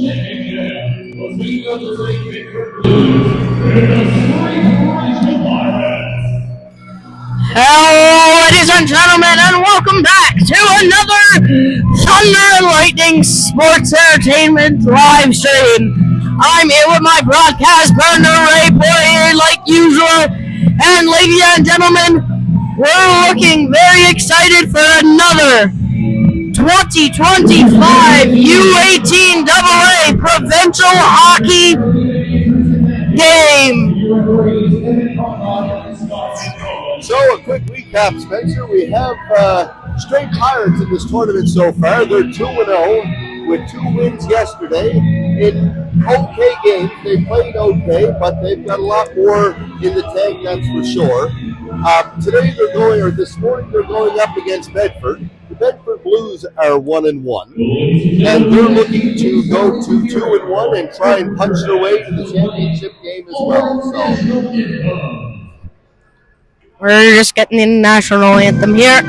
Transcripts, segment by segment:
Hello, ladies and gentlemen, and welcome back to another Thunder and Lightning Sports Entertainment live stream. I'm here with my broadcast partner, Ray Poirier, like usual. And ladies and gentlemen, we're looking very excited for another 2025 U18AA Provincial Hockey game. So a quick recap, Spencer. We have straight Pirates in this tournament so far. They're 2-0 with 2 wins yesterday in okay games. They played okay, but they've got a lot more in the tank, that's for sure. This morning they're going up against Bedford. The Bedford Blues are 1-1, and they're looking to go to 2-1 and try and punch their way to the championship game as well. So we're just getting the national anthem here.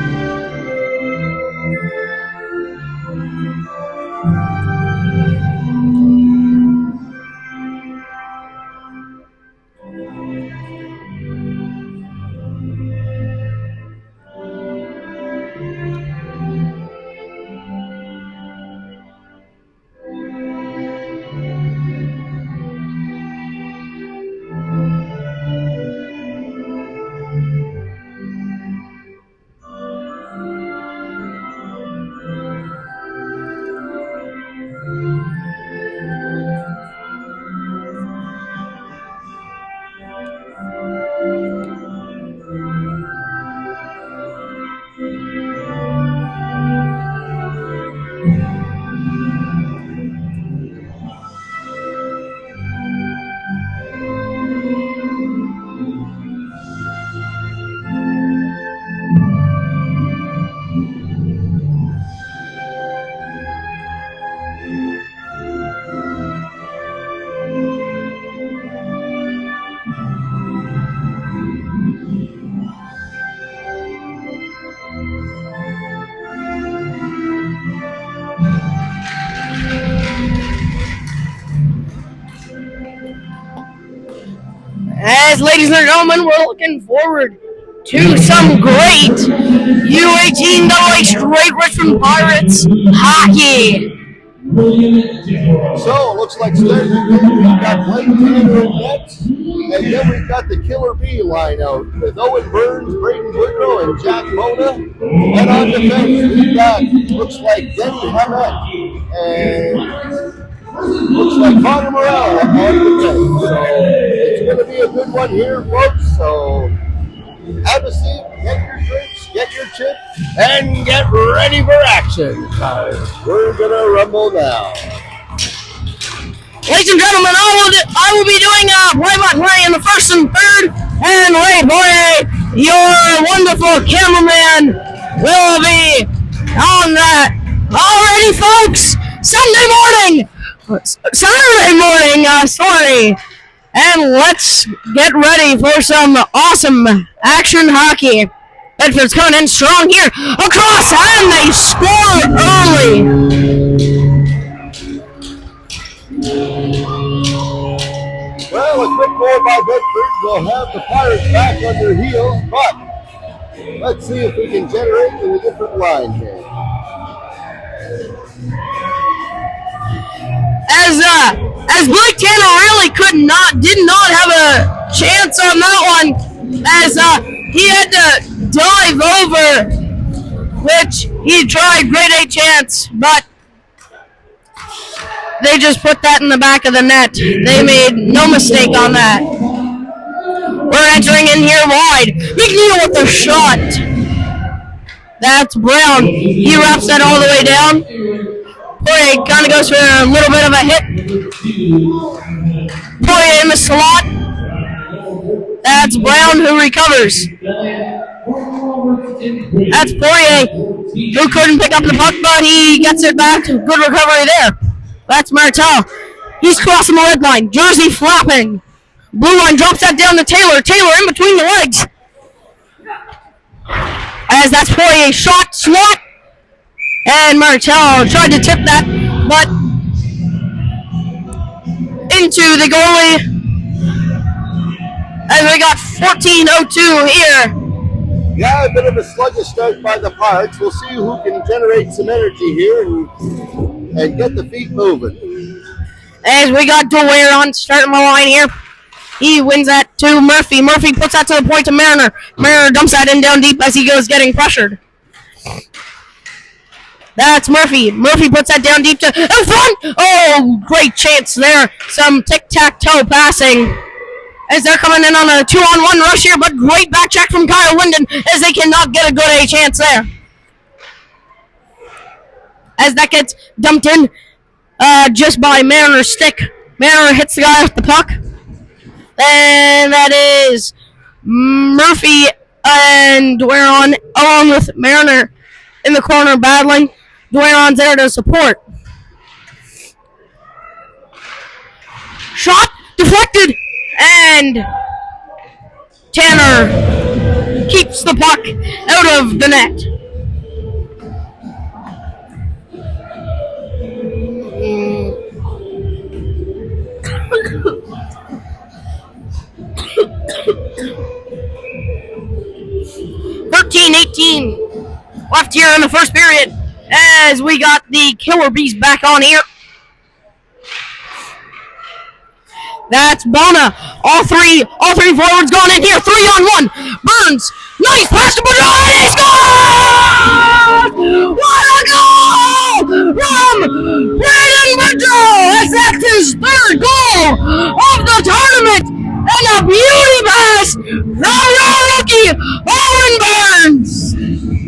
As ladies and gentlemen, we're looking forward to some great U18AA straight Richmond Pirates hockey. So it looks like starting we've got Blake Taylor in net, and then we've got the Killer Bee line out with Owen Burns, Braden Woodrow, and Jack Mona. And on defense, we've got, looks like Denny Hammett, and looks like Connor Morrell on defense. So it's going to be a good one here, folks. So have a seat, get your drinks, get your chips, and get ready for action. We're going to rumble now. Ladies and gentlemen, I will be doing play-by-play in the first and third, and Ray Poirier, your wonderful cameraman, will be on that. Alrighty, folks, Saturday morning, and let's get ready for some awesome action hockey. Bedford's coming in strong here, across, and they score early. Well, a quick goal by Bedford will have the Pirates back on their heels, but let's see if we can generate in a different line here. As Blake Taylor really did not have a chance on that one, as he had to dive over, which he tried, grade A chance, but they just put that in the back of the net. They made no mistake on that. We're entering in here wide. McNeil with the shot. That's Brown. He wraps that all the way down. Poirier kind of goes for a little bit of a hit. Poirier in the slot. That's Brown who recovers. That's Poirier who couldn't pick up the puck, but he gets it back. Good recovery there. That's Martel. He's crossing the red line. Jersey flapping. Blue line drops that down to Taylor. Taylor in between the legs. As that's Poirier shot, slot. And Martel tried to tip that, but into the goalie. And we got 14:02 here. Yeah, a bit of a sluggish start by the Parks. We'll see who can generate some energy here and get the feet moving. As we got Dwyer on starting the line here. He wins that to Murphy. Murphy puts that to the point to Mariner. Mariner dumps that in down deep as he goes getting pressured. That's Murphy. Murphy puts that down deep to in front. Oh, great chance there. Some tic-tac-toe passing. As they're coming in on a 2-on-1 rush here, but great back check from Kyle Linden as they cannot get a good A chance there. As that gets dumped in just by Mariner's stick. Mariner hits the guy with the puck. And that is Murphy and Dwyer along with Mariner in the corner battling. Dwyer there to support. Shot deflected. And Tanner keeps the puck out of the net. $13-18 left here in the first period as we got the Killer Bees back on here. That's Bona. All three forwards going in here. 3-on-1. Burns. Nice pass to Boudreau. And he scores! What a goal from Brandon Boudreau! That's his third goal of the tournament. And a beauty pass from your rookie, Owen Burns.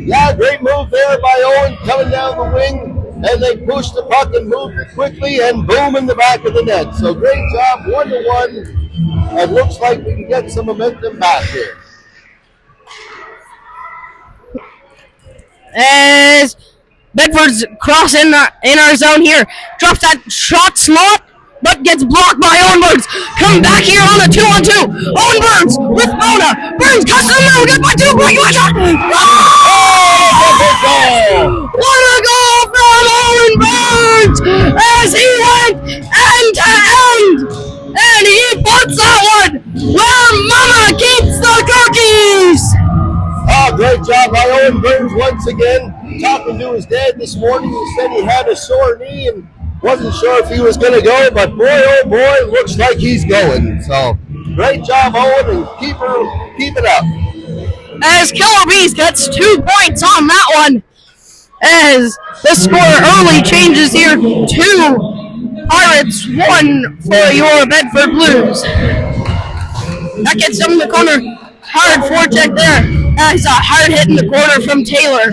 Yeah, great move there by Owen coming down the wing. And they pushed the puck and moved it quickly, and boom, in the back of the net. So great job, 1-1. It looks like we can get some momentum back here. As Bedford's crossing in our zone here, drops that shot slot, but gets blocked by Owen Burns. Come back here on a 2-on-2. Owen Burns with Bona. Burns cuts to the middle, good by two, breaking my shot. Oh! What a goal from Owen Burns as he went end to end. And he puts that one where Mama keeps the cookies. Oh, great job by Owen Burns once again. Talking to his dad this morning, he said he had a sore knee and wasn't sure if he was going to go, but boy, oh boy, looks like he's going. So, great job, Owen, and keep it up. As Killer Bees gets 2 points on that one. As the score early changes here, 2 Pirates, 1 for your Bedford Blues. That gets them in the corner. Hard forecheck there. That's a hard hit in the corner from Taylor.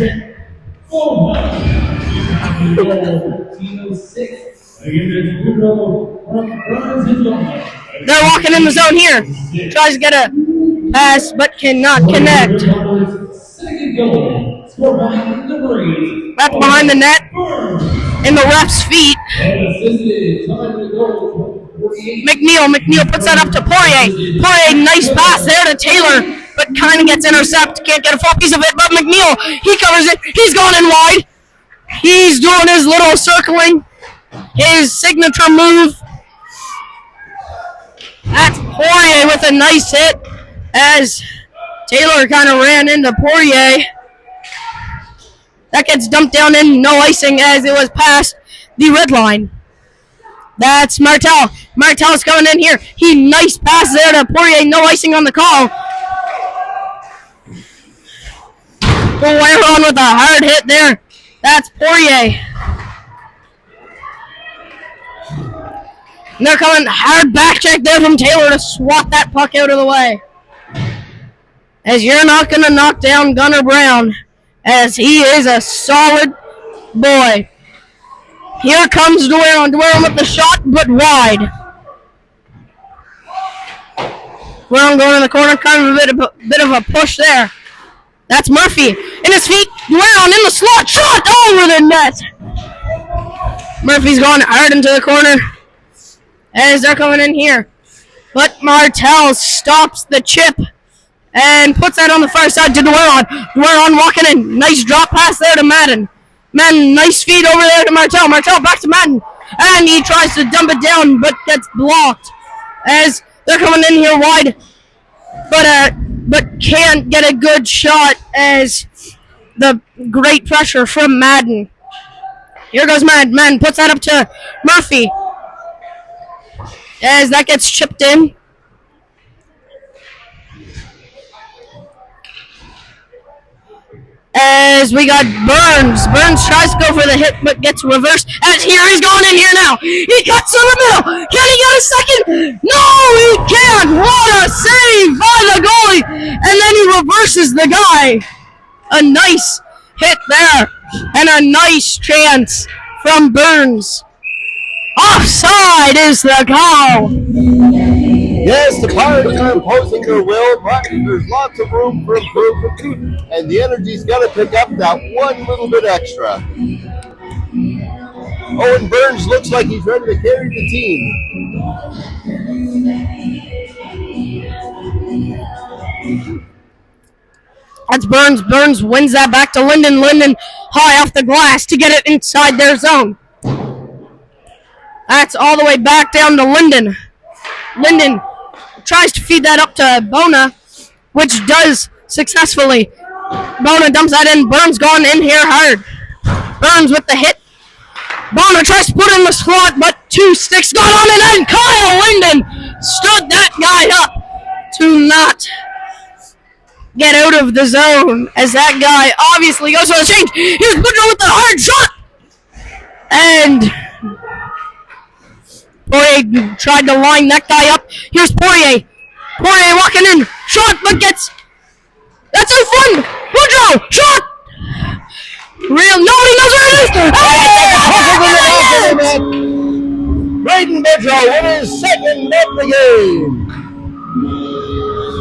They're walking in the zone here. Tries to get a pass, but cannot connect. That's behind the net. In the ref's feet. McNeil puts that up to Poirier. Poirier, nice pass there to Taylor, but kind of gets intercepted. Can't get a full piece of it, but McNeil, he covers it. He's going in wide. He's doing his little circling, his signature move. That's Poirier with a nice hit as Taylor kind of ran into Poirier. That gets dumped down in, no icing as it was past the red line. That's Martel. Martel's coming in here. He nice pass there to Poirier, no icing on the call. Dwyer on with a hard hit there. That's Poirier. And they're coming hard back check there from Taylor to swat that puck out of the way. As you're not going to knock down Gunnar Brown, as he is a solid boy. Here comes Dwyer on with the shot, but wide. Dwyer going in the corner, kind of a bit of a push there. That's Murphy. In his feet, Dwyer in the slot, shot over the net. Murphy's going hard into the corner as they're coming in here. But Martel stops the chip and puts that on the far side to Dwyer on. Dwyer walking in. Nice drop pass there to Madden. Madden, nice feed over there to Martel. Martel back to Madden. And he tries to dump it down, but gets blocked. As they're coming in here wide. But can't get a good shot as the great pressure from Madden. Here goes Madden. Madden puts that up to Murphy. As that gets chipped in. As we got Burns. Burns tries to go for the hit, but gets reversed. As here he's going in here now. He cuts in the middle. Can he get a second? No, he can't. What a save by the goalie. And then he reverses the guy. A nice hit there. And a nice chance from Burns. Offside is the call. Yes, the Pirates are imposing their will, but there's lots of room for improvement, and the energy's got to pick up that one little bit extra. Owen Burns looks like he's ready to carry the team. That's Burns. Burns wins that back to Linden. Linden high off the glass to get it inside their zone. That's all the way back down to Linden. Linden tries to feed that up to Bona, which does successfully. Bona dumps that in. Burns going in here hard. Burns with the hit. Bona tries to put in the slot, but two sticks got on it, and Kyle Linden stood that guy up to not get out of the zone, as that guy obviously goes for the change. Here's Boudreaux with the hard shot, and Poirier tried to line that guy up. Here's Poirier. Poirier walking in. Shot, but gets... That's in front! Boudreaux! Shot! Real... Nobody knows where it is! Braden Boudreaux with his second net of the game.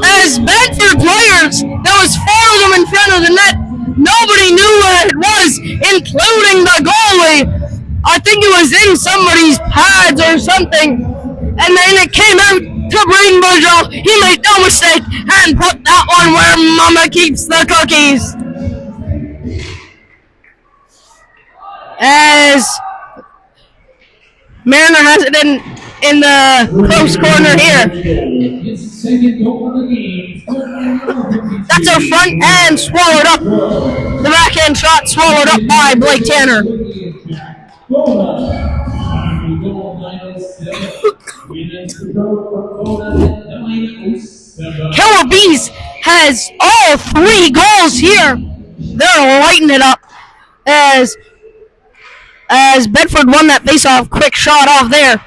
As Bedford players, there was four of them in front of the net. Nobody knew where it was, including the goalie. I think it was in somebody's pads or something. And then it came out to Braden Boudreaux. He made no mistake and put that one where Mama keeps the cookies. As Mariner has it in the close corner here. That's a front end swallowed up. The backhand shot swallowed up by Blake Tanner. Killer Bees has all three goals here. They're lighting it up as Bedford won that faceoff. Quick shot off there,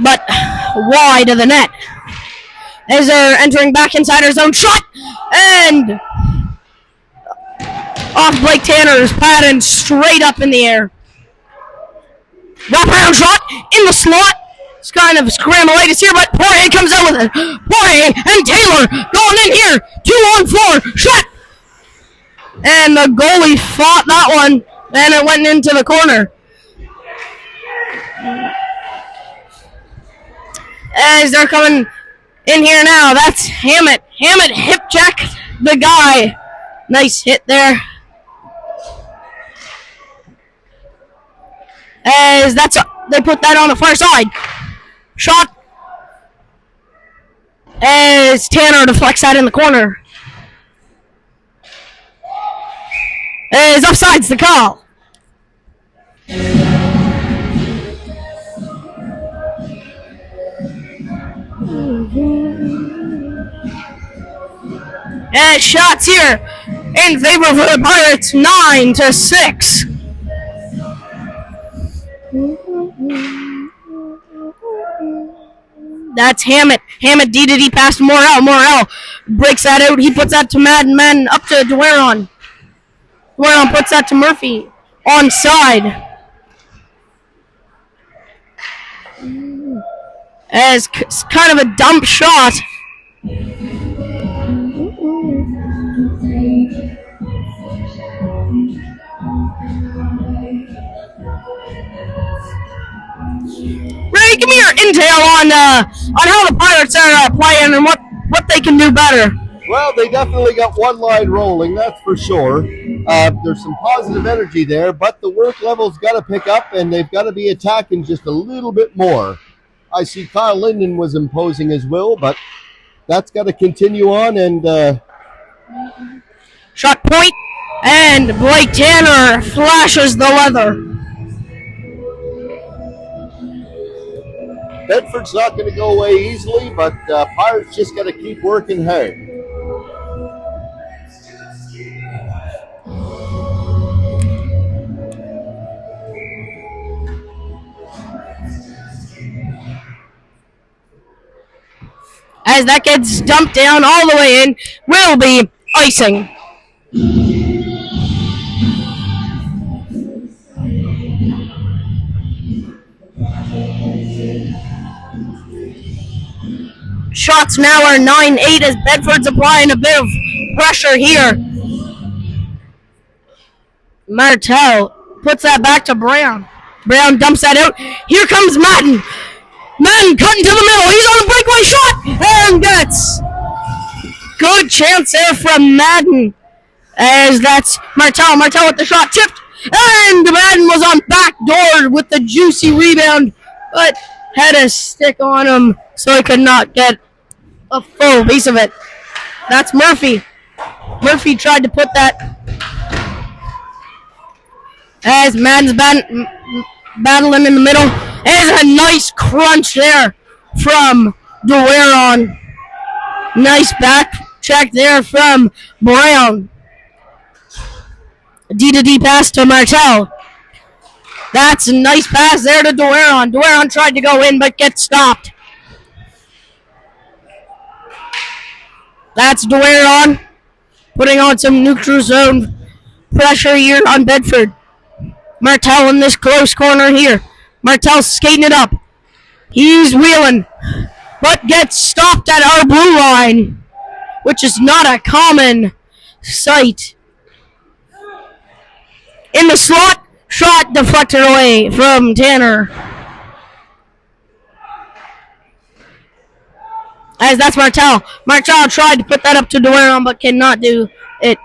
but wide of the net. As they're entering back inside our zone, shot and off Blake Tanner's pad and straight up in the air. Wraparound shot in the slot. It's kind of scramble-itis here, but Poirier comes out with it. Poirier and Taylor going in here. 2-on-4. Shot. And the goalie fought that one, and it went into the corner. As they're coming in here now, that's Hammett. Hammett hip-jacked the guy. Nice hit there. As they put that on the far side. Shot. As Tanner deflects that in the corner. As offside's the call. And shots here in favor of the Pirates, 9-6. That's Hammett. Hammett D-to-D pass to Morrell. Morrell breaks that out. He puts that to Madden. Madden up to Dweron. Dweron puts that to Murphy. Onside. As kind of a dump shot. Ray, give me your intel on how the Pirates are playing and what they can do better. Well, they definitely got one line rolling, that's for sure. There's some positive energy there, but the work level's got to pick up, and they've got to be attacking just a little bit more. I see Kyle Linden was imposing his will, but that's got to continue on. And shot point, and Blake Tanner flashes the leather. Bedford's not going to go away easily, but Pirates just got to keep working hard. As that gets dumped down all the way in, will be icing. Shots now are 9-8 as Bedford's applying a bit of pressure here. Martel puts that back to Brown. Brown dumps that out. Here comes Madden. Madden cutting to the middle. He's on a breakaway shot and gets good chance there from Madden. As that's Martel. Martel with the shot tipped. And Madden was on backdoor with the juicy rebound, but had a stick on him, so he could not get a full piece of it. That's Murphy. Murphy tried to put that as Madden's battling in the middle. There's a nice crunch there from DeWaron. Nice back check there from Brown. D-to-D pass to Martel. That's a nice pass there to DeWaron. DeWaron tried to go in but gets stopped. That's DeWaron putting on some neutral zone pressure here on Bedford. Martel in this close corner here. Martel's skating it up. He's wheeling, but gets stopped at our blue line, which is not a common sight. In the slot, shot deflected away from Tanner. As that's Martel. Martel tried to put that up to DeWaron, but cannot do it.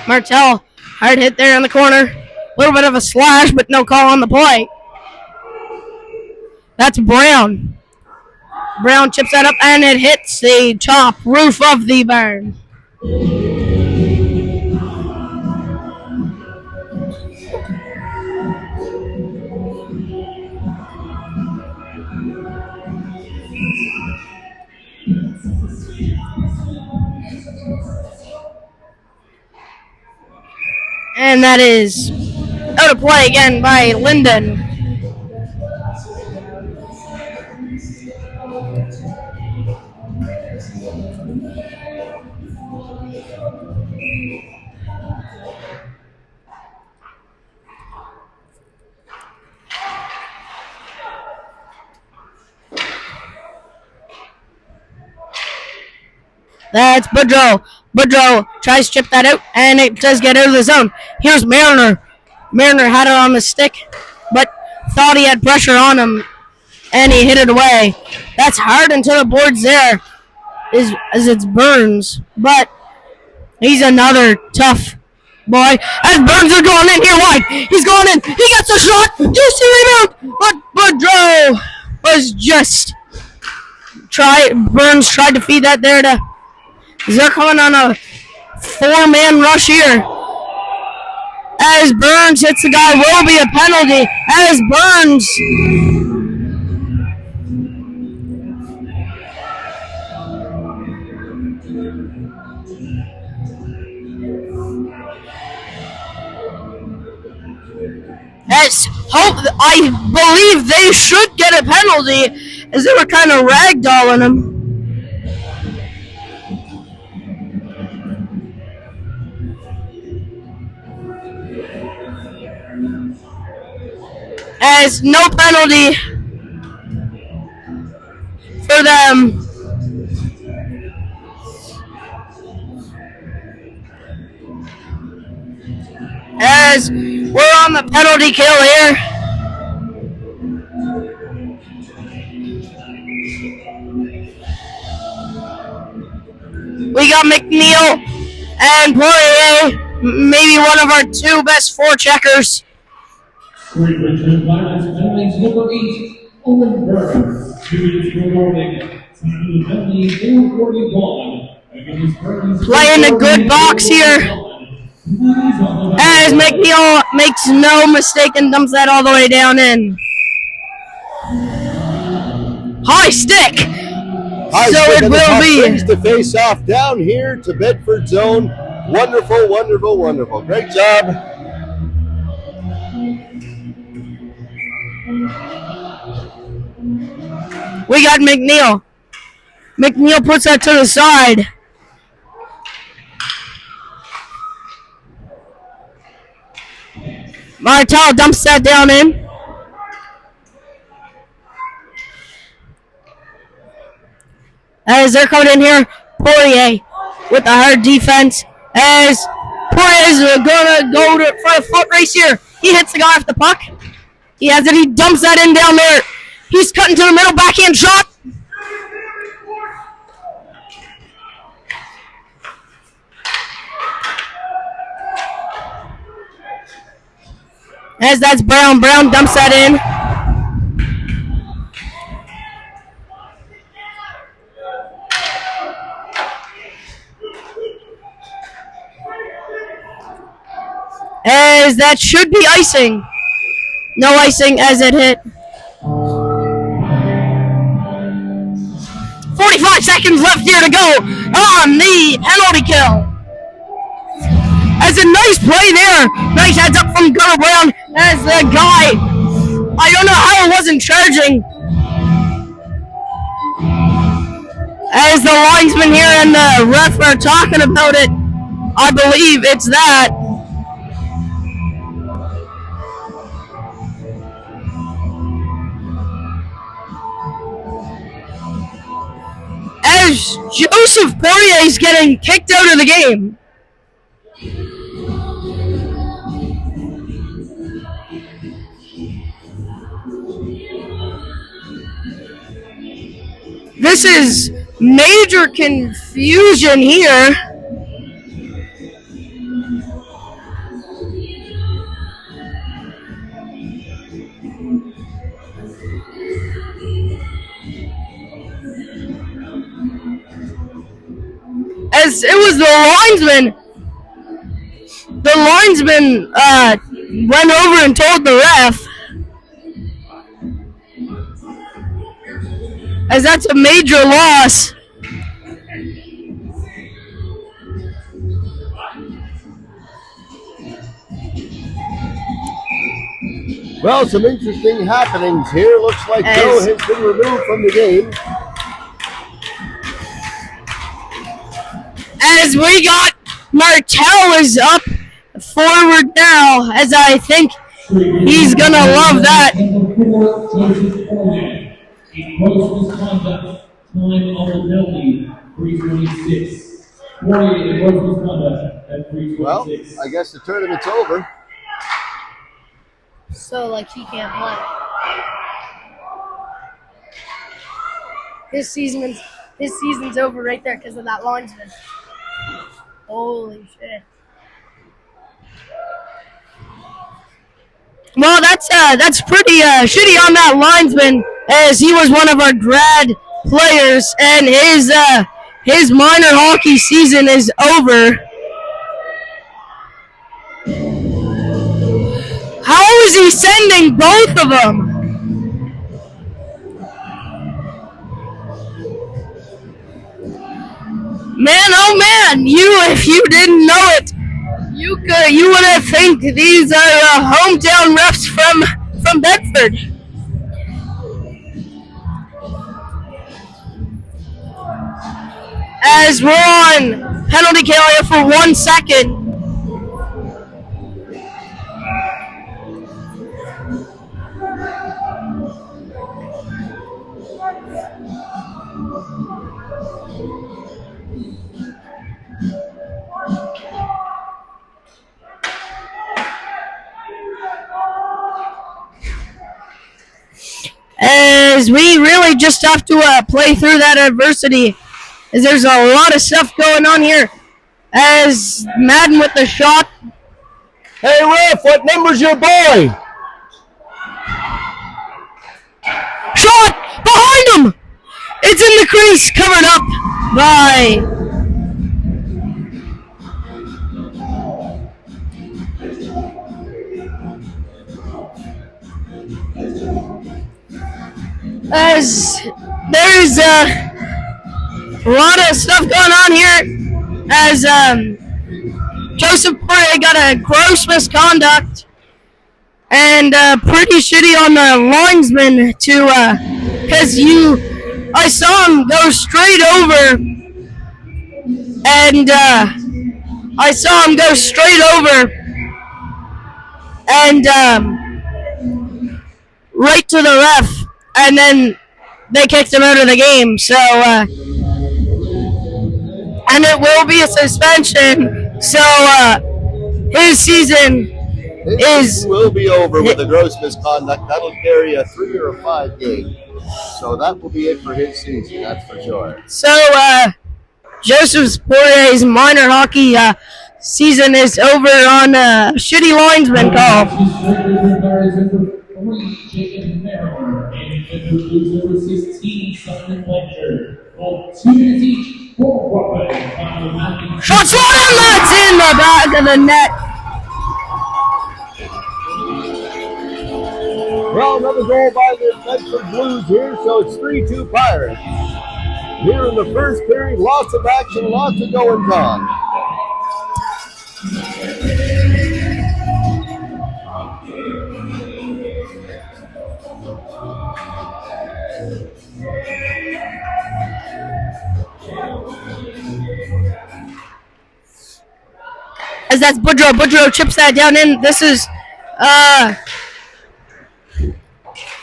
Martel, hard hit there in the corner. A little bit of a slash, but no call on the play. That's Brown. Brown chips that up, and it hits the top roof of the barn. And that is out of play again by Linden. That's Boudreau. Boudreau tries to chip that out, and it does get out of the zone. Here's Mariner. Mariner had it on the stick, but thought he had pressure on him, and he hit it away. That's hard until the board's there, as it's Burns, but he's another tough boy. As Burns are going in here wide. He's going in. He gets a shot. Juicy rebound, but Boudreau was just Burns tried to feed that there to they're coming on a four-man rush here. As Burns hits the guy, will be a penalty. As Burns I believe they should get a penalty as they were kind of ragdolling him. As no penalty for them. As we're on the penalty kill here. We got McNeil and Poirier, maybe one of our two best forecheckers. Number 8, Owen Burns. 2 minutes remaining. Playing a good box here, as McNeil makes no mistake and dumps that all the way down in. High stick! So it will be. Brings the face off down here to Bedford zone. Wonderful, wonderful, wonderful. Great job. We got McNeil. McNeil puts that to the side. Martel dumps that down in. As they're coming in here, Poirier with the hard defense. As Poirier is going to go for a foot race here. He hits the guy off the puck. He has it. He dumps that in down there. He's cutting to the middle, backhand shot. As that's Brown. Brown dumps that in. As that should be icing. No icing as it hit. 45 seconds left here to go on the penalty kill. As a nice play there. Nice heads up from Gunnar Brown as the guy, I don't know how it wasn't charging. As the linesman here and the ref are talking about it, I believe it's that. As Joseph Poirier is getting kicked out of the game. This is major confusion here. As it was the linesman. The linesman went over and told the ref. As that's a major loss. Well, some interesting happenings here. Looks like Joe has been removed from the game. As we got Martel is up forward now, as I think he's going to love that. Misconduct, time of the penalty, 3:26. 48 gross misconduct at 3:26. Well, I guess the tournament's over. So, like, he can't play. His season's over right there because of that linesman. Holy shit. Well, that's pretty shitty on that linesman, as he was one of our grad players, and his minor hockey season is over. How is he sending both of them? Man, oh man, if you didn't know it, you would have think these are hometown refs from Bedford. As we're on penalty kill here for 1 second. As we really just have to play through that adversity. as there's a lot of stuff going on here. As Madden with the shot. Hey, ref, what number's your boy? Shot behind him. It's in the crease, covered up by as there's a lot of stuff going on here. As Joseph Poirier got a gross misconduct and pretty shitty on the linesman to because I saw him go straight over and right to the ref, and then they kicked him out of the game. So and it will be a suspension. So his season will be over with the gross misconduct. That'll carry a 3 or a 5 game. So that will be it for his season, that's for sure. So Joseph Poirier's minor hockey season is over on a shitty linesman call. Shots fired, that's in the back of the net. Well, another goal by the Bedford Blues here, so it's 3-2 Pirates. Here in the first period, lots of action, lots of going on. As that's Boudreau. Boudreau chips that down in. This is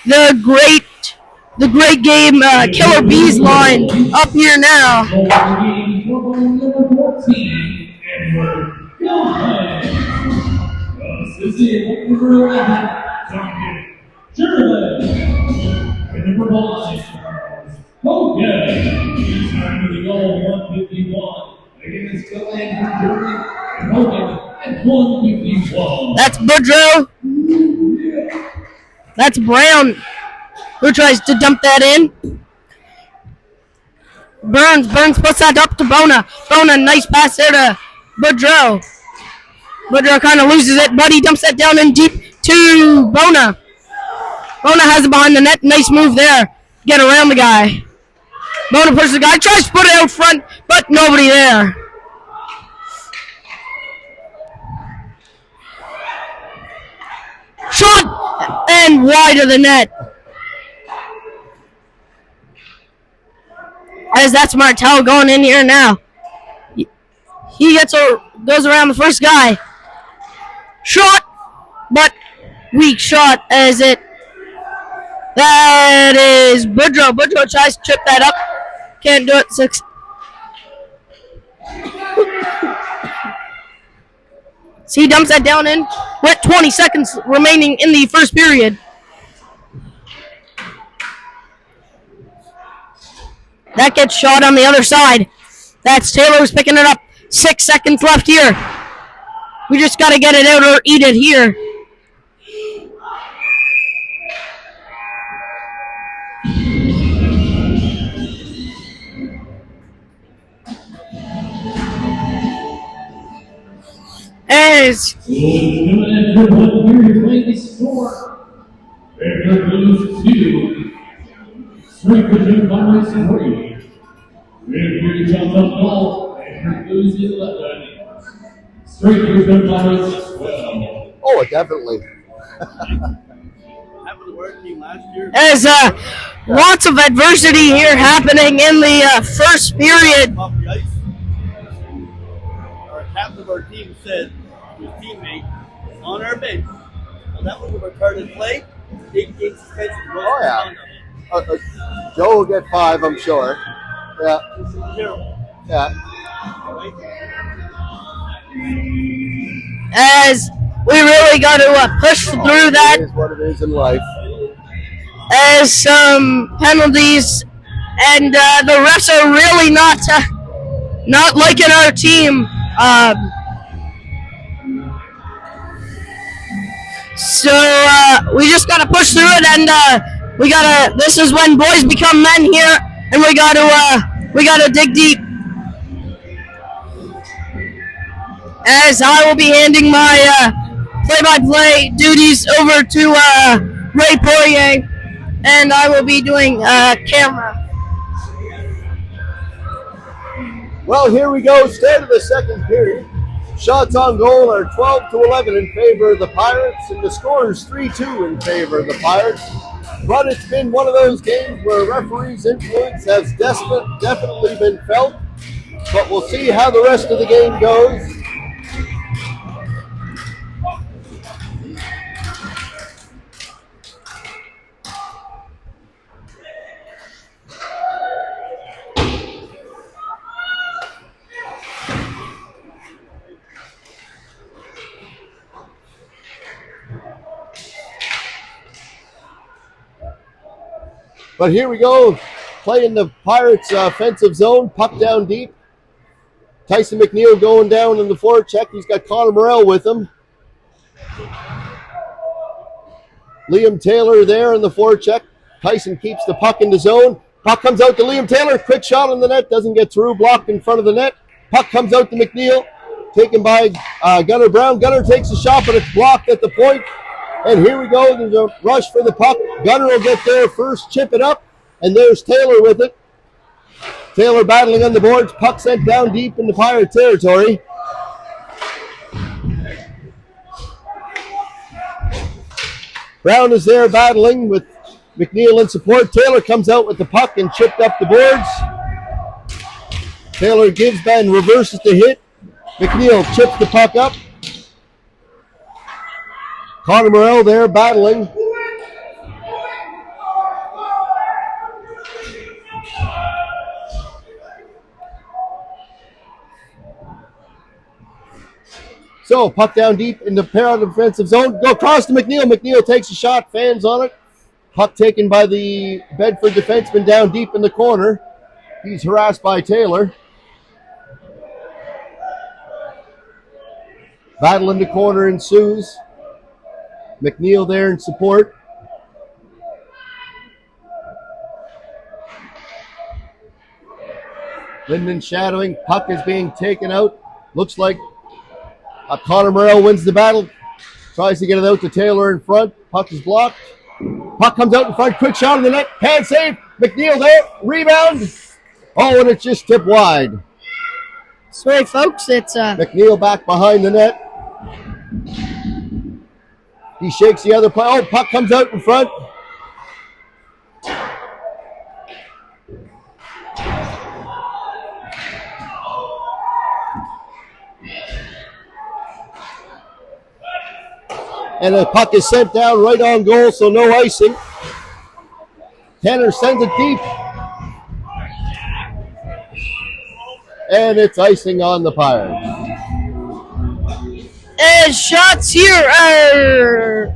the great game Killer Bees line up here now. That's Boudreau. That's Brown, who tries to dump that in. Burns puts that up to Bona. Bona, nice pass there to Boudreau. Boudreau kind of loses it, but he dumps that down in deep to Bona. Bona has it behind the net. Nice move there. Get around the guy. Bona pushes the guy, tries to put it out front, but nobody there. Shot and wide of the net. As that's Martel going in here now. He goes around the first guy. Shot, but weak shot as it. That is Boudreau. Boudreau tries to trip that up. Can't do it. 6. So he dumps that down in with 20 seconds remaining in the first period. That gets shot on the other side. That's Taylor who's picking it up. 6 seconds left here. We just got to get it out or eat it here. As Oh, definitely. As lots of adversity here happening in the first period. Our captain of our team said to his teammate on our bench, well, that was a retarded play. Big game suspension. Oh, yeah. Joe will get 5, I'm sure. Yeah. Yeah. As we really got to push through that. It is what it is in life. As some penalties and the refs are really not liking our team. So we just gotta push through it, and this is when boys become men here, and we gotta dig deep. As I will be handing my play-by-play duties over to Ray Poirier, and I will be doing camera. Well, here we go. Start of the second period. Shots on goal are 12-11 in favor of the Pirates, and the score is 3-2 in favor of the Pirates. But it's been one of those games where referees' influence has definitely been felt. But we'll see how the rest of the game goes. But here we go, playing the Pirates' offensive zone, puck down deep. Tyson McNeil going down in the forecheck. He's got Connor Morrell with him. Liam Taylor there in the forecheck. Tyson keeps the puck in the zone. Puck comes out to Liam Taylor. Quick shot on the net. Doesn't get through. Blocked in front of the net. Puck comes out to McNeil. Taken by Gunnar Brown. Gunnar takes a shot, but it's blocked at the point. And here we go. There's a rush for the puck. Gunnar will get there first, chip it up, and there's Taylor with it. Taylor battling on the boards. Puck sent down deep into Pirate territory. Brown is there battling with McNeil in support. Taylor comes out with the puck and chipped up the boards. Taylor gives back and reverses the hit. McNeil chips the puck up. Connor Morrell there battling. So, puck down deep in the Parrot defensive zone. Go across to McNeil. McNeil takes a shot, fans on it. Puck taken by the Bedford defenseman down deep in the corner. He's harassed by Taylor. Battle in the corner ensues. McNeil there in support. Linden shadowing. Puck is being taken out. Looks like Connor Morrell wins the battle. Tries to get it out to Taylor in front. Puck is blocked. Puck comes out in front. Quick shot in the net. Pad save. McNeil there. Rebound. Oh, and it's just tipped wide. Sorry, folks. It's McNeil back behind the net. He shakes the other player. Oh, puck comes out in front. And the puck is sent down right on goal, so no icing. Tanner sends it deep. And it's icing on the Pirates. And shots here are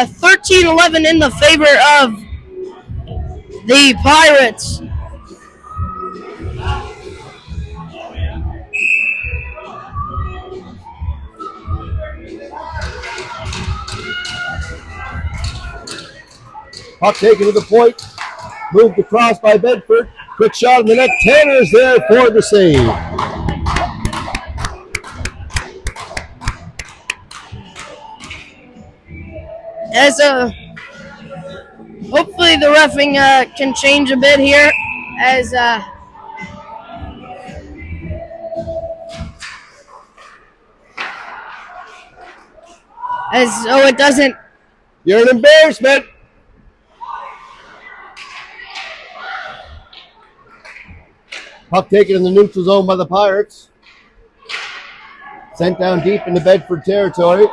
13-11 in the favor of the Pirates. Puck taken to the point. Moved across by Bedford. Quick shot in the net. Tanner's there for the save. As hopefully the reffing can change a bit here, as it doesn't. You're an embarrassment. Puck taken in the neutral zone by the Pirates. Sent down deep into Bedford territory.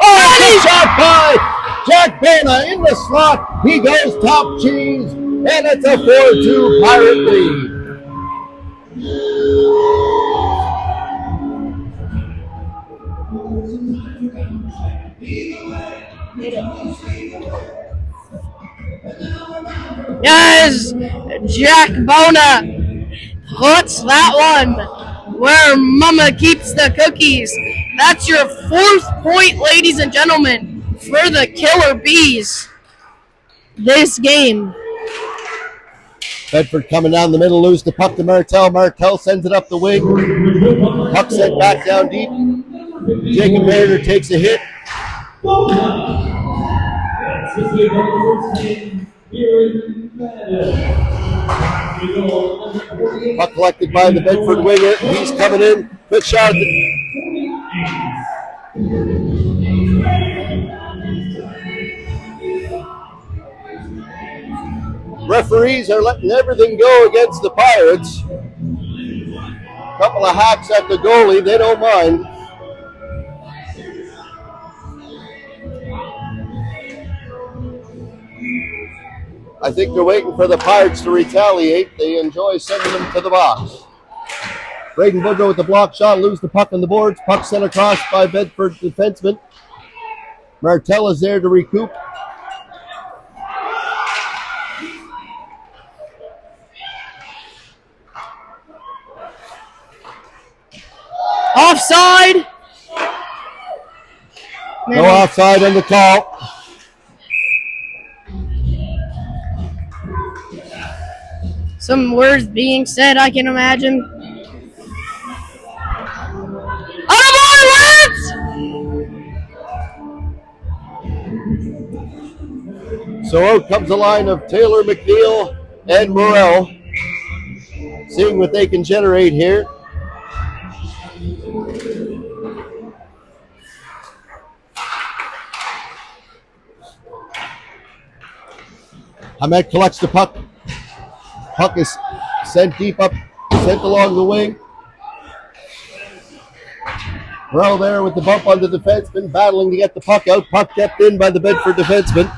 Oh, shot by Jack Bana in the slot. He goes top cheese, and it's a 4-2 Pirate lead. Yes, Jack Bona puts that one where Mama keeps the cookies. That's your 4th point, ladies and gentlemen, for the Killer Bees this game. Bedford coming down the middle, lose the puck to Martell. Martell sends it up the wing. Puck sent back down deep. Jacob Mariner takes a hit. Puck collected by the Bedford winger. He's coming in. Quick shot. Referees are letting everything go against the Pirates. Couple of hacks at the goalie. They don't mind. I think they're waiting for the Pirates to retaliate. They enjoy sending them to the box. Braden Woodrow with the block shot, lose the puck on the boards. Puck sent across by Bedford defenseman. Martell is there to recoup. Offside. No offside on the call. Some words being said, I can imagine. So out comes a line of Taylor, McNeil, and Morrell. Seeing what they can generate here. Hamed collects the puck. Puck is sent deep up, sent along the wing. Morrell there with the bump on the defenseman, battling to get the puck out. Puck kept in by the Bedford defenseman.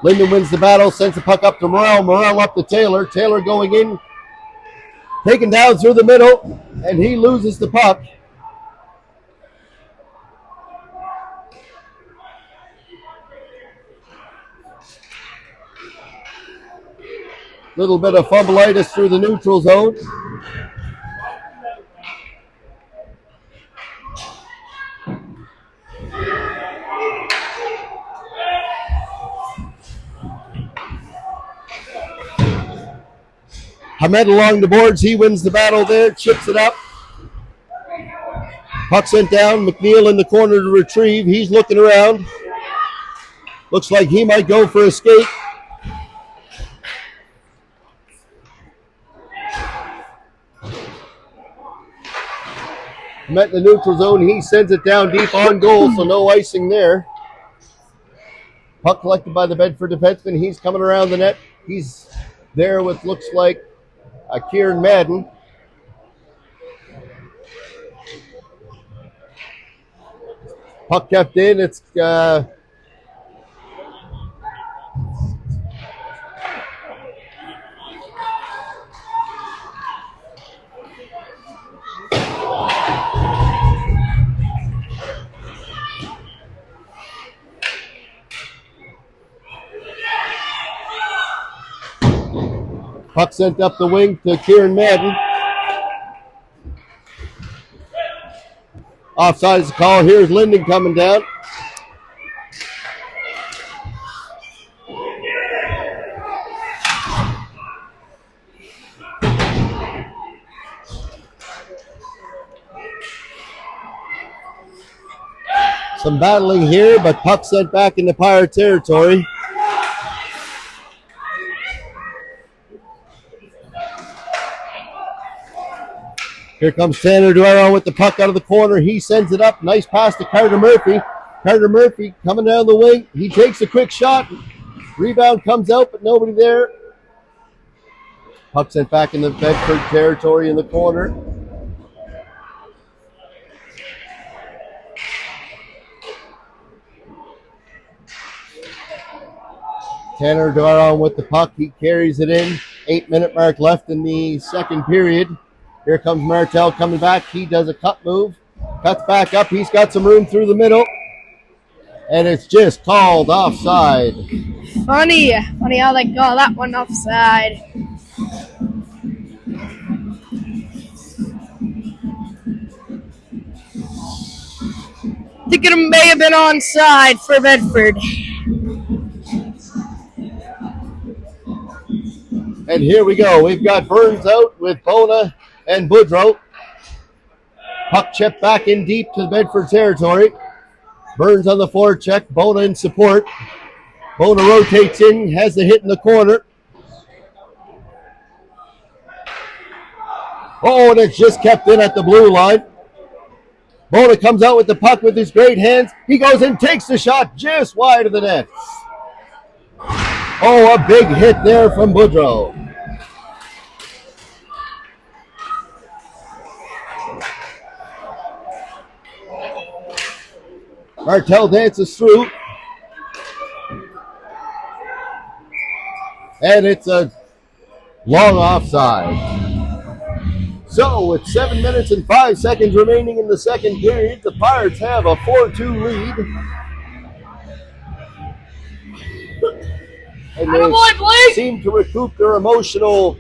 Linden wins the battle, sends the puck up to Morrell. Morrell up to Taylor. Taylor going in, taken down through the middle, and he loses the puck. Little bit of fumbleitis through the neutral zone. Hamed along the boards. He wins the battle there, chips it up. Puck sent down. McNeil in the corner to retrieve. He's looking around. Looks like he might go for a skate. Met the neutral zone. He sends it down deep on goal, so no icing there. Puck collected by the Bedford defenseman. He's coming around the net. He's there with looks like Kieran Madden. Puck kept in. It's puck sent up the wing to Kieran Madden. Offside is the call. Here's Linden coming down. Some battling here, but puck sent back into Pirate territory. Here comes Tanner Duero with the puck out of the corner. He sends it up. Nice pass to Carter Murphy. Carter Murphy coming down the wing. He takes a quick shot. Rebound comes out, but nobody there. Puck sent back in the Bedford territory in the corner. Tanner Duero with the puck. He carries it in. 8-minute mark left in the second period. Here comes Martel coming back. He does a cut move. Cuts back up. He's got some room through the middle. And it's just called offside. Funny how they call that one offside. I think it may have been onside for Bedford. And here we go. We've got Burns out with Bona and Boudreau. Puck chip back in deep to the Bedford territory. Burns on the forecheck. Bona in support. Bona rotates in, has the hit in the corner. Oh, and it's just kept in at the blue line. Bona comes out with the puck with his great hands. He goes and takes the shot just wide of the net. Oh, a big hit there from Boudreau. Martel dances through. And it's a long offside. So, with 7 minutes and 5 seconds remaining in the second period, the Pirates have a 4-2 lead. And they seem to recoup their emotional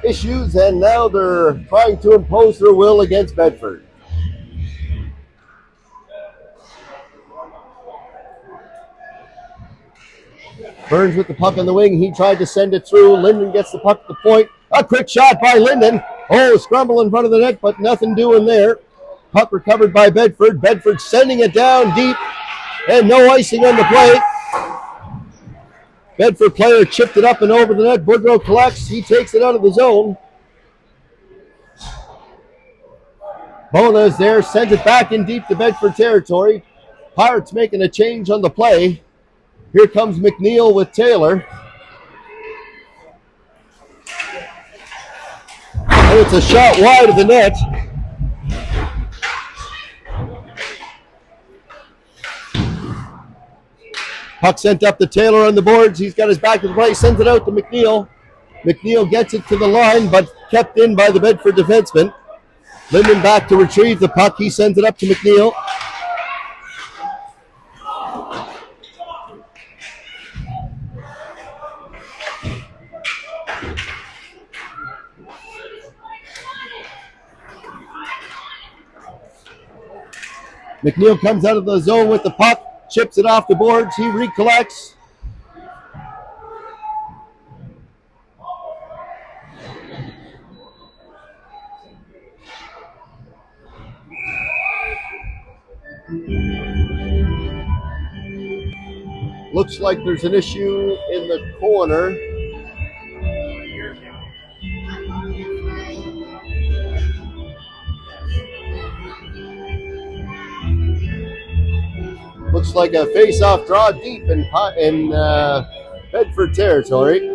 issues, and now they're trying to impose their will against Bedford. Burns with the puck on the wing. He tried to send it through. Linden gets the puck at the point. A quick shot by Linden. Oh, scramble in front of the net, but nothing doing there. Puck recovered by Bedford. Bedford sending it down deep, and no icing on the play. Bedford player chipped it up and over the net. Boudreau collects. He takes it out of the zone. Bona is there, sends it back in deep to Bedford territory. Pirates making a change on the play. Here comes McNeil with Taylor. And it's a shot wide of the net. Puck sent up to Taylor on the boards. He's got his back to the play, sends it out to McNeil. McNeil gets it to the line, but kept in by the Bedford defenseman. Linden back to retrieve the puck. He sends it up to McNeil. McNeil comes out of the zone with the puck, chips it off the boards. He recollects. Looks like there's an issue in the corner. Looks like a face-off draw deep in Bedford territory.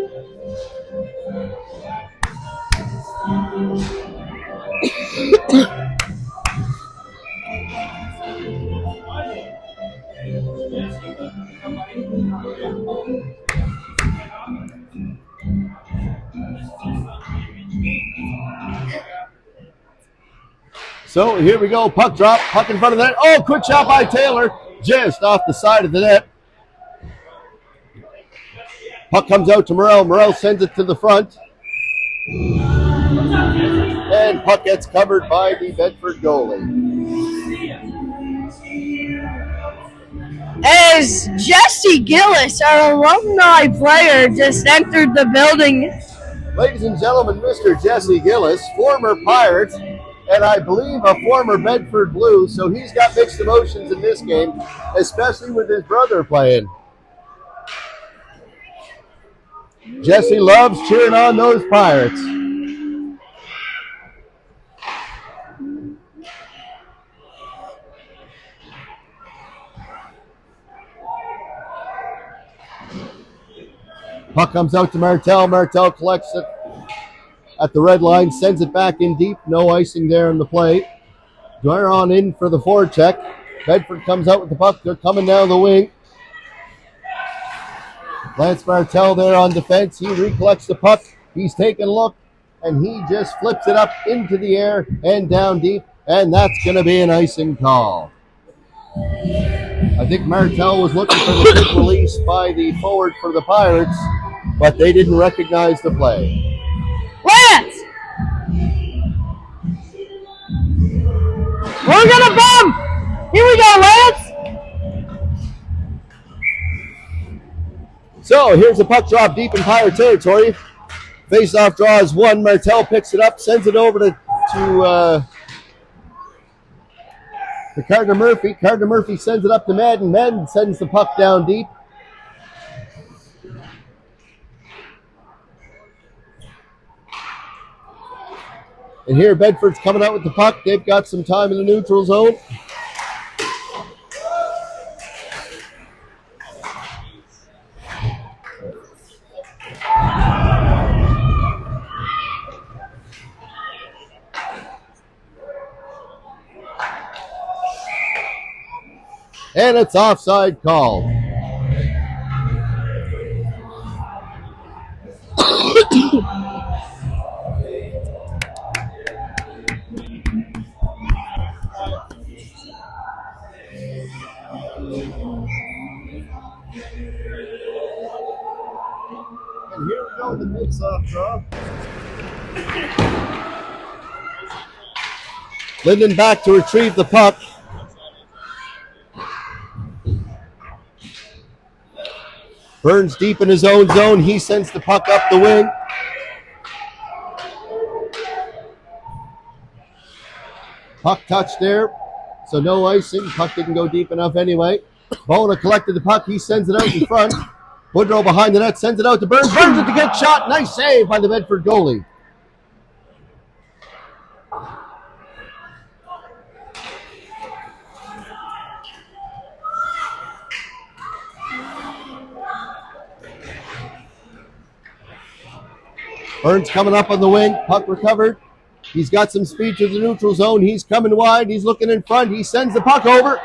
So here we go, puck drop, puck in front of the net. Oh, quick shot by Taylor, just off the side of the net. Puck comes out to Morrell. Morrell sends it to the front. And puck gets covered by the Bedford goalie. As Jesse Gillis, our alumni player, just entered the building. Ladies and gentlemen, Mr. Jesse Gillis, former Pirate, and I believe a former Bedford Blue, so he's got mixed emotions in this game, especially with his brother playing. Jesse loves cheering on those Pirates. Puck comes out to Martel. Martel collects it at the red line, sends it back in deep. No icing there in the play. Dwyer on in for the forecheck. Bedford comes out with the puck. They're coming down the wing. Lance Martell there on defense. He recollects the puck. He's taking a look, and he just flips it up into the air and down deep, and that's going to be an icing call. I think Martell was looking for the quick release by the forward for the Pirates, but they didn't recognize the play. Lance! We're going to bump! Here we go, Lance! So here's a puck drop deep in Pirate territory. Face-off draws one. Martell picks it up, sends it over to Gardner Murphy. Gardner Murphy sends it up to Madden. Madden sends the puck down deep. And here Bedford's coming out with the puck. They've got some time in the neutral zone. And it's offside call. And here we go with the face-off draw. Linden back to retrieve the puck. Burns deep in his own zone. He sends the puck up the wing. Puck touch there, so no icing. Puck didn't go deep enough anyway. Bona collected the puck. He sends it out in front. Woodrow behind the net sends it out to Burns. Burns with the good shot. Nice save by the Bedford goalie. Burns coming up on the wing. Puck recovered. He's got some speed to the neutral zone. He's coming wide. He's looking in front. He sends the puck over.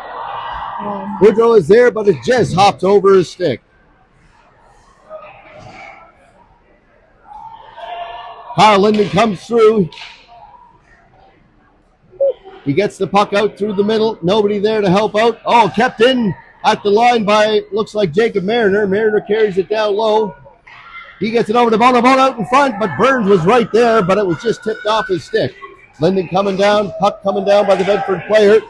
Woodrow is there, but it just hopped over his stick. Kyle Linden comes through. He gets the puck out through the middle. Nobody there to help out. Oh, kept in at the line by, looks like Jacob Mariner. Mariner carries it down low. He gets it over to Bona. Bona out in front, but Burns was right there, but it was just tipped off his stick. Linden coming down, puck coming down by the Bedford player.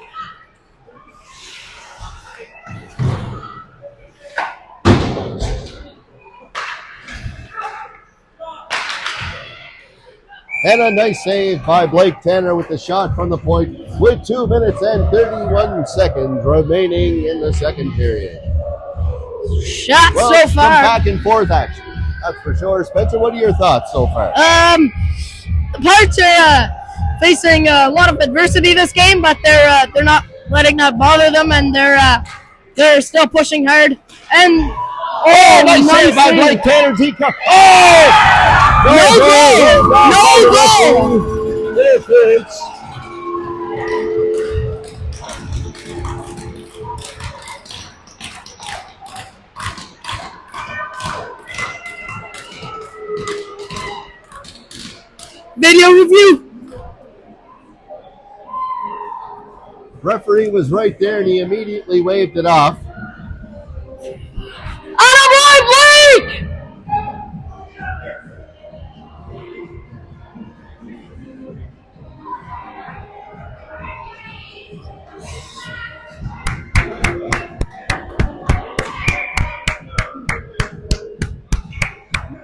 And a nice save by Blake Tanner with the shot from the point with 2 minutes and 31 seconds remaining in the second period. Shot Well, so some far. back and forth action. That's for sure. Spencer, what are your thoughts so far? The Pirates are facing a lot of adversity this game, but they're not letting that bother them, and they're still pushing hard. And nice save by Blake Tanner. No goal! Interference. Video review. Referee was right there, and he immediately waved it off. Attaboy, Blake!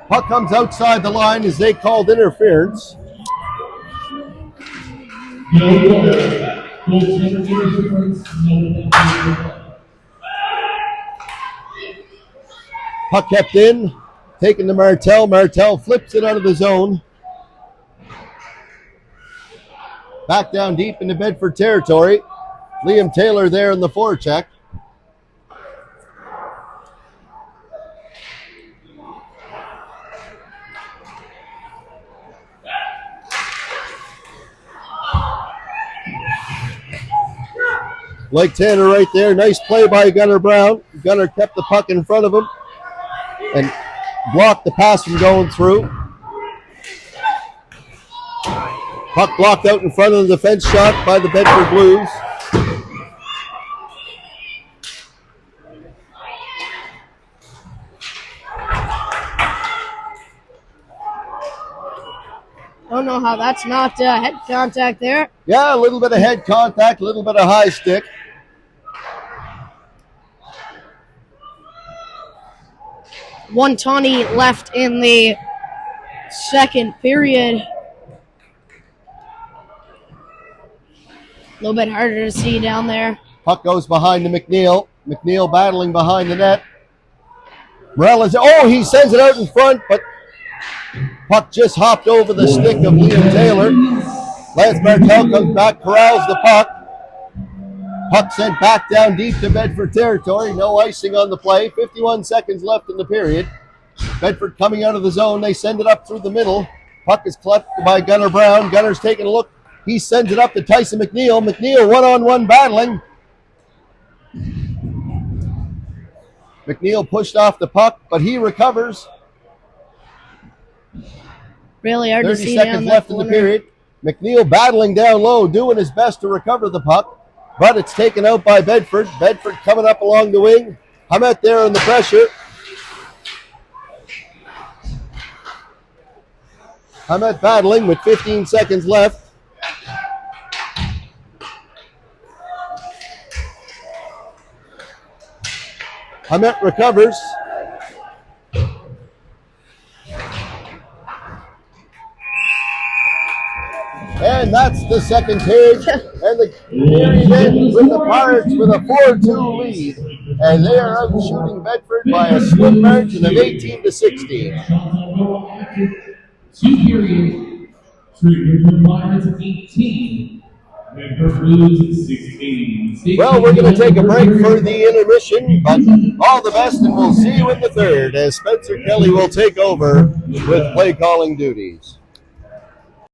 Puck comes outside the line as they called interference. Puck kept in, taken to Martell. Martell flips it out of the zone. Back down deep into Bedford territory. Liam Taylor there in the forecheck. Blake Tanner right there. Nice play by Gunnar Brown. Gunnar kept the puck in front of him. and blocked the pass from going through. Puck blocked out in front of the defense shot by the Bedford Blues. Don't know how that's not head contact there. Yeah, a little bit of head contact, a little bit of high stick. .120 left in the second period. A little bit harder to see down there. Puck goes behind to McNeil. McNeil battling behind the net. Morales, he sends it out in front, but puck just hopped over the stick of Liam Taylor. Lance Martel comes back, corrals the puck. Puck sent back down deep to Bedford territory. No icing on the play. 51 seconds left in the period. Bedford coming out of the zone. They send it up through the middle. Puck is clutched by Gunnar Brown. Gunner's taking a look. He sends it up to Tyson McNeil. McNeil one-on-one battling. McNeil pushed off the puck, but he recovers. Really hard to 30 see seconds down left that in the corner. period. McNeil battling down low, doing his best to recover the puck, but it's taken out by Bedford. Bedford coming up along the wing. Hamet there in the pressure. Hamet battling with 15 seconds left. Hamet recovers. And that's the second period. And the period ends with the Pirates with a 4-2 lead. And they are out shooting Bedford by a slim margin of 18-16. 2 periods. Bedford Pirates 18. Bedford Blues 16. Well, we're going to take a break for the intermission, but all the best, and we'll see you in the third as Spencer Kelly will take over with play calling duties.